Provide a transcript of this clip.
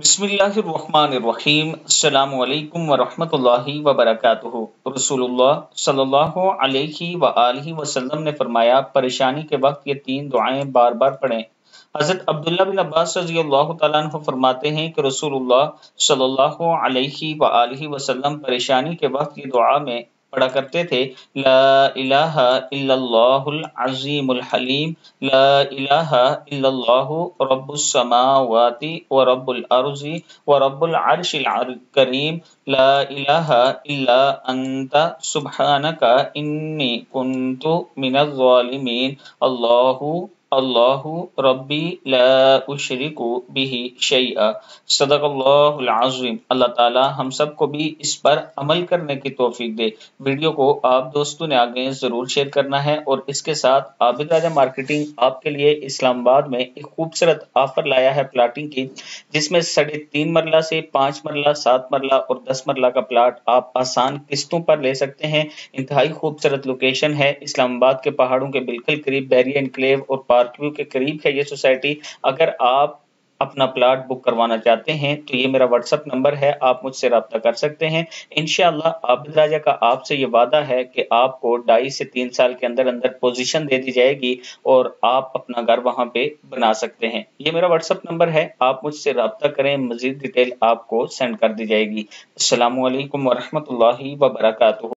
बिस्मिल्लाहिर्रहमानिर्रहीम। अस्सलामु अलैकुम वरहमतुल्लाहि वबरकातुहू। रसूलुल्लाह सल्लल्लाहु अलैहि वआलिहि वसल्लम ने फरमाया, परेशानी के वक्त ये 3 दुआएं बार बार पढ़ें। हज़रत अब्दुल्लाह बिन अब्बास रज़ियल्लाहु तआला अन्हु फरमाते हैं कि रसूलुल्लाह सल्लल्लाहु अलैहि वआलिहि वसल्लम परेशानी के वक्त ये दुआ में पढ़ा करते थे, ला इलाहा इल्लल्लाहुल अज़ीमुल हलीम, ला इलाहा इल्लल्लाहु रब्बुस समावाति व रब्बुल अर्ज़ि व रब्बुल अर्शिल करीम, ला इलाहा इल्ला अंता सुब्हानका इन्नी कुन्तु मिनज़ ज़ालिमीन, अल्लाहु अल्लाहु रब्बी ला उशरिकु बिही शैआ। सदक़ल्लाहुल अज़ीम। अल्लाह ताला हम सब को भी इस पर अमल करने की तौफीक दे। वीडियो को आप दोस्तों ने आगे जरूर शेयर करना है और इसके साथ आबिद राजा मार्केटिंग आपके लिए इस्लामाबाद में एक खूबसूरत ऑफर लाया है प्लाटिंग की, जिसमें 3.5 मरला से 5 मरला, 7 मरला और 10 मरला का प्लाट आप आसान किस्तों पर ले सकते हैं। इंतहाई खूबसूरत लोकेशन है, इस्लामाबाद के पहाड़ों के बिल्कुल करीब, बैरिया एनक्लेव और पार्क व्यू के करीब है ये सोसाइटी। अगर आप अपना प्लाट बुक करवाना चाहते हैं तो ये मेरा व्हाट्सएप नंबर है, आप मुझसे राब्ता कर सकते हैं। इंशाअल्लाह आबिद राजा का आपसे ये वादा है कि आपको 2.5 से 3 साल के अंदर अंदर पोजीशन दे दी जाएगी और आप अपना घर वहां पे बना सकते हैं। ये मेरा व्हाट्सएप नंबर है, आप मुझसे राब्ता करें, मजीद डिटेल आपको सेंड कर दी जाएगी। अस्सलामु अलैकुम वरहमतुल्लाहि वबरकातुहू।